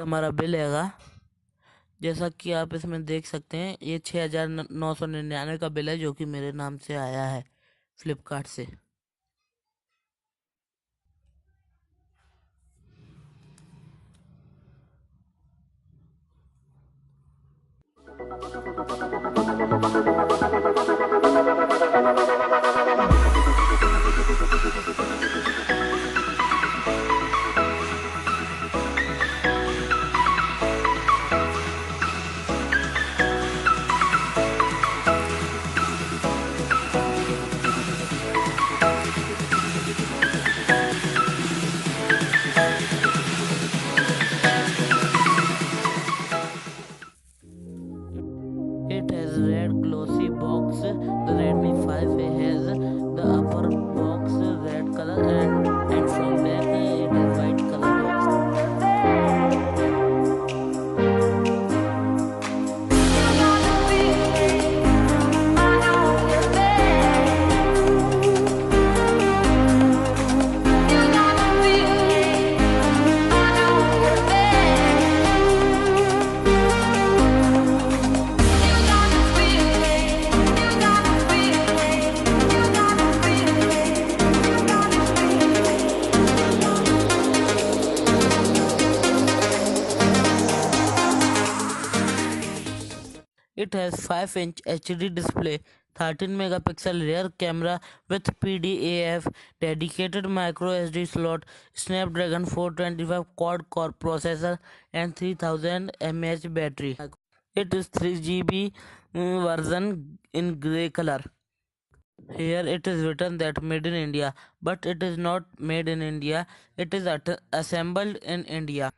हमारा बिल हैगा। जैसा कि आप इसमें देख सकते हैं, ये 6,999 का बिल है जो कि मेरे नाम से आया है फ्लिपकार्ट से। It has red glossy box. The Redmi 5A has the upper box red color and from back it is white color box. It has 5-inch HD display, 13 megapixel rear camera with PDAF, dedicated micro SD slot, Snapdragon 425 quad-core processor and 3000 mAh battery. It is 3GB version in grey color. Here it is written that made in India, but it is not made in India. It is assembled in India.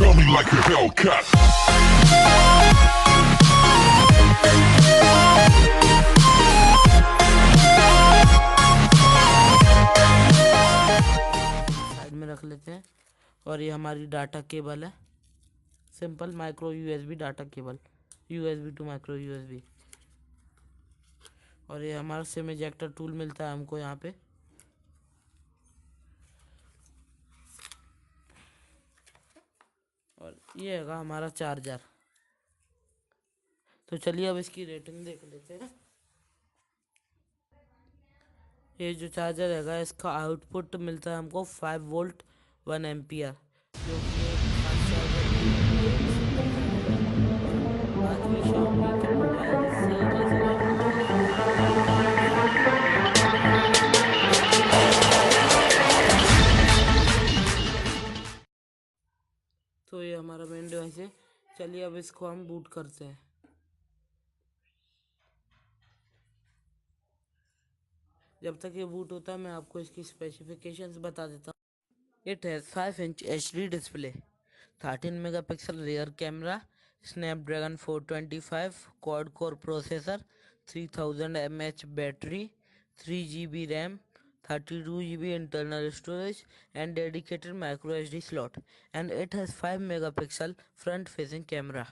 Tell me like a Hellcat. Side में रख लेते हैं। और ये हमारी data cable है, simple micro USB data cable, USB to micro USB. और ये हमारा सिम इजेक्टर टूल मिलता है हमको यहाँ पे। और ये हैगा हमारा चार्जर। तो चलिए अब इसकी रेटिंग देख लेते हैं। ये जो चार्जर हैगा इसका आउटपुट मिलता है हमको 5 वोल्ट 1 एम्पियर, जो कि एक फास्ट चार्जर आदमी Xiaomi के मोबाइल से तो ये हमारा मेन डिवाइस है। चलिए अब इसको हम बूट करते हैं। जब तक ये बूट होता है मैं आपको इसकी स्पेसिफिकेशंस बता देता हूँ। It has 5-inch HD display, 13 megapixel rear camera, Snapdragon 425 quad core processor, 3000 mAh battery, 3GB RAM, 32GB internal storage and dedicated micro SD slot, and it has 5 megapixel front facing camera.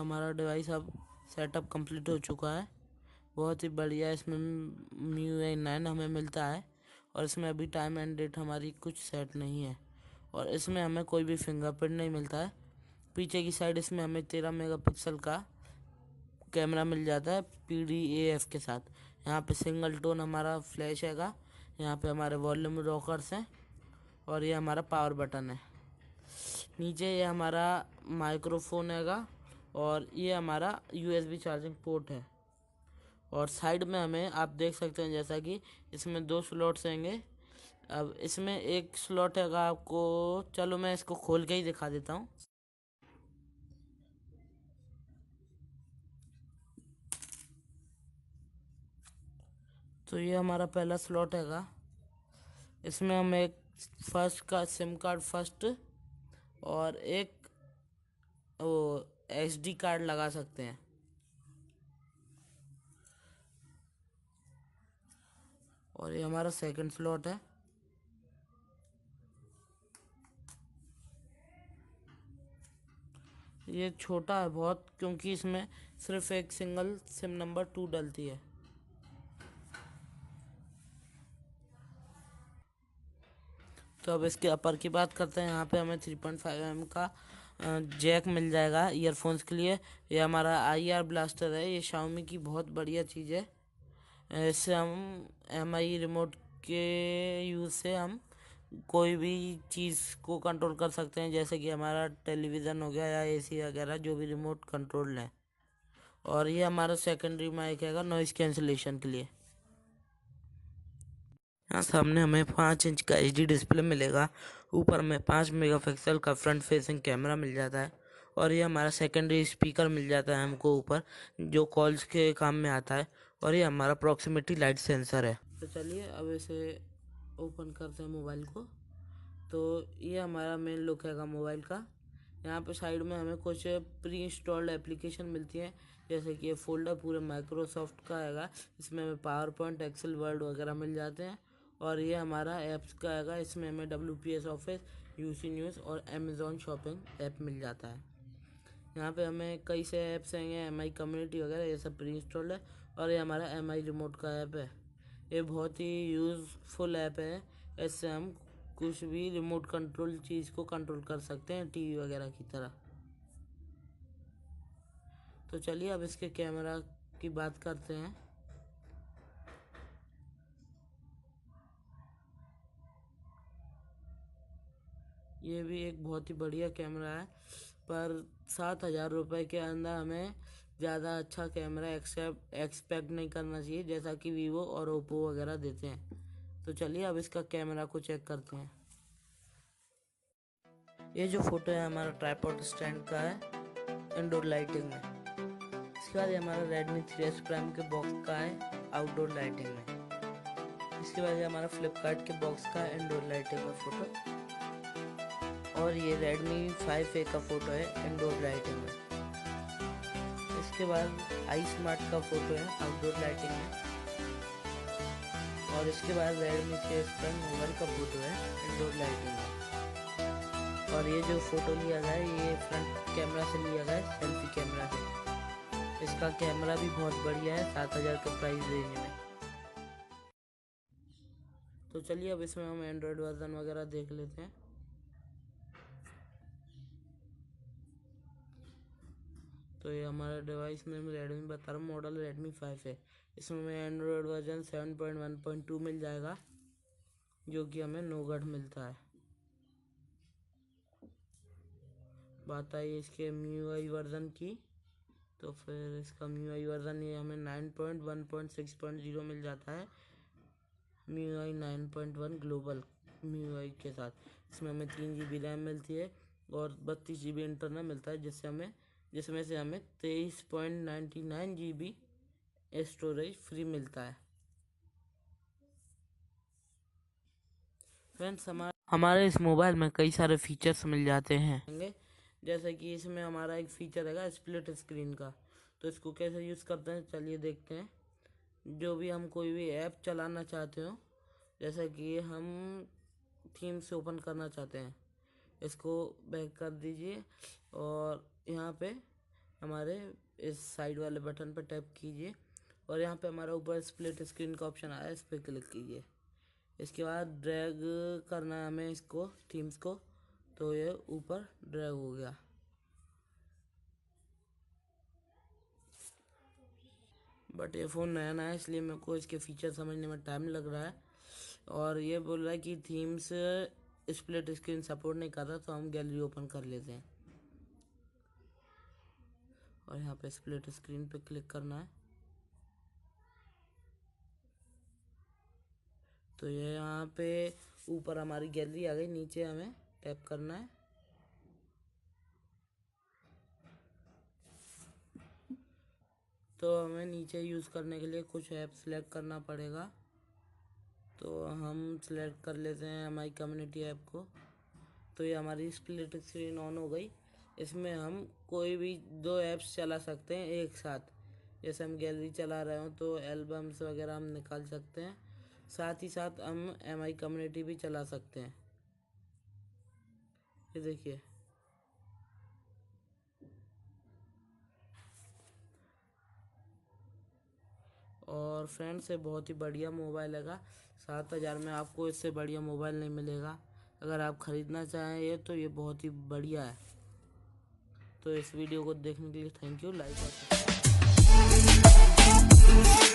हमारा device अब setup complete हो चुका है। बहुत ही बढ़िया इसमें MIUI 9 हमें मिलता है और इसमें अभी टाइम एंड डेट हमारी कुछ सेट नहीं है और इसमें हमें कोई भी फिंगरप्रिंट नहीं मिलता है। पीछे की साइड इसमें हमें 13 मेगापिक्सल का कैमरा मिल जाता है PDAF के साथ। यहाँ पे सिंगल टोन हमारा फ्लैश हैगा, यहाँ पे हमारे वॉल्यूम रॉकर्स हैं और ये हमारा पावर बटन है। नीचे ये हमारा माइक्रोफोन हैगा और ये हमारा USB चार्जिंग पोर्ट है। और साइड में हमें आप देख सकते हैं जैसा कि इसमें 2 स्लॉट्स रहेंगे। अब इसमें एक स्लॉट हैगा आपको, चलो मैं इसको खोल के ही दिखा देता हूँ। तो ये हमारा पहला स्लॉट हैगा, इसमें हम एक फर्स्ट का सिम कार्ड फर्स्ट और एक वो SD कार्ड लगा सकते हैं। और ये हमारा सेकंड स्लॉट है। ये छोटा है बहुत, क्योंकि इसमें सिर्फ एक सिंगल सिम नंबर 2 डलती है। तो अब इसके अपर की बात करते हैं। यहाँ पे हमें 3.5mm का जैक मिल जाएगा ईयरफोन्स के लिए। ये हमारा IR ब्लास्टर है, ये Xiaomi की बहुत बढ़िया चीज़ है। इससे हम MI रिमोट के यूज़ से हम कोई भी चीज़ को कंट्रोल कर सकते हैं, जैसे कि हमारा टेलीविज़न हो गया या AC वगैरह, जो भी रिमोट कंट्रोल है। और ये हमारा सेकेंडरी माइक हैगा नॉइज़ कैंसिलेशन के लिए। यहाँ सामने हमें 5 इंच का HD डिस्प्ले मिलेगा। ऊपर में 5 मेगापिक्सल का फ्रंट फेसिंग कैमरा मिल जाता है और ये हमारा सेकेंडरी स्पीकर मिल जाता है हमको ऊपर, जो कॉल्स के काम में आता है। और ये हमारा प्रॉक्सिमिटी लाइट सेंसर है। तो चलिए अब इसे ओपन करते हैं मोबाइल को। तो ये हमारा मेन लुक हैगा मोबाइल का। यहाँ पे साइड में हमें कुछ प्री इंस्टॉल्ड एप्लीकेशन मिलती हैं, जैसे कि ये फोल्डर पूरे माइक्रोसॉफ्ट का हैगा। इसमें हमें पावर पॉइंट, एक्सेल, वर्ड वगैरह मिल जाते हैं। और ये हमारा ऐप्स का हैगा, इसमें हमें WPS ऑफिस, UC न्यूज़ और अमेज़ॉन शॉपिंग ऐप मिल जाता है। यहाँ पे हमें कई से ऐप्स हैं, MI कम्युनिटी वगैरह, ये सब प्री इंस्टॉल्ड है। और ये हमारा MI रिमोट का ऐप है। ये बहुत ही यूज़फुल ऐप है। इससे हम कुछ भी रिमोट कंट्रोल चीज़ को कंट्रोल कर सकते हैं, TV वगैरह की तरह। तो चलिए अब इसके कैमरा की बात करते हैं। ये भी एक बहुत ही बढ़िया कैमरा है, पर 7,000 रुपये के अंदर हमें ज़्यादा अच्छा कैमरा एक्सपेक्ट नहीं करना चाहिए, जैसा कि वीवो और ओप्पो वगैरह देते हैं। तो चलिए अब इसका कैमरा को चेक करते हैं। ये जो फोटो है हमारा ट्राइपॉड स्टैंड का है इंडोर लाइटिंग में। इसके बाद ये हमारा Redmi 3S Prime के बॉक्स का है आउटडोर लाइटिंग में। इसके बाद ये हमारा फ्लिपकार्ट के बॉक्स का है इंडोर लाइटिंग का फोटो। और ये Redmi 5A का फोटो है इंडोर लाइटिंग में। इसके बाद iSmart का फोटो है आउटडोर लाइटिंग में। और इसके बाद Redmi 3S Prime मोबाइल का फोटो है इंडोर लाइटिंग में। और ये जो फोटो लिया गया है ये फ्रंट कैमरा से लिया गया है, सेल्फी कैमरा से। इसका कैमरा भी बहुत बढ़िया है 7,000 के प्राइस रेंज में। तो चलिए अब इसमें हम एंड्रॉयड वर्जन वगैरह देख लेते हैं। तो ये हमारा डिवाइस में Redmi बता रहा हूँ, मॉडल Redmi 5 है। इसमें हमें एंड्रॉयड वर्जन 7.1.2 मिल जाएगा, जो कि हमें नोगट मिलता है। बात आई इसके MIUI वर्जन की, तो फिर इसका MIUI वर्जन ये हमें 9.1.6.0 मिल जाता है। MIUI 9.1 ग्लोबल MIUI के साथ। इसमें हमें 3 GB रैम मिलती है और 32 GB इंटरनल मिलता है, जिसमें से हमें 23.99 GB स्टोरेज फ्री मिलता है। फ्रेंड्स हमारे इस मोबाइल में कई सारे फीचर्स मिल जाते हैं, जैसे कि इसमें हमारा एक फीचर है स्प्लिट स्क्रीन का। तो इसको कैसे यूज़ करते हैं चलिए देखते हैं। जो भी हम कोई भी ऐप चलाना चाहते हो, जैसे कि हम थीम से ओपन करना चाहते हैं, इसको बैक कर दीजिए और यहाँ पे हमारे इस साइड वाले बटन पर टैप कीजिए और यहाँ पे हमारा ऊपर स्प्लिट स्क्रीन का ऑप्शन आया है, इस पर क्लिक कीजिए। इसके बाद ड्रैग करना है हमें इसको, थीम्स को, तो ये ऊपर ड्रैग हो गया। बट ये फ़ोन नया नया है इसलिए मेरे को इसके फीचर समझने में टाइम लग रहा है। और ये बोल रहा है कि थीम्स स्प्लिट स्क्रीन सपोर्ट नहीं कर रहा, तो हम गैलरी ओपन कर लेते हैं और यहाँ पे स्प्लिट स्क्रीन पे क्लिक करना है। तो ये यहाँ पे ऊपर हमारी गैलरी आ गई, नीचे हमें टैप करना है। तो हमें नीचे यूज़ करने के लिए कुछ ऐप सेलेक्ट करना पड़ेगा, तो हम सेलेक्ट कर लेते हैं हमारी कम्युनिटी ऐप को। तो ये हमारी स्प्लिट स्क्रीन ऑन हो गई। इसमें हम कोई भी 2 ऐप्स चला सकते हैं एक साथ। जैसे हम गैलरी चला रहे हो तो एल्बम्स वगैरह हम निकाल सकते हैं, साथ ही साथ हम MI कम्युनिटी भी चला सकते हैं। ये देखिए, और फ्रेंड्स ये बहुत ही बढ़िया मोबाइल है। 7,000 में आपको इससे बढ़िया मोबाइल नहीं मिलेगा। अगर आप ख़रीदना चाहें ये, तो ये बहुत ही बढ़िया है। तो इस वीडियो को देखने के लिए थैंक यू। लाइक और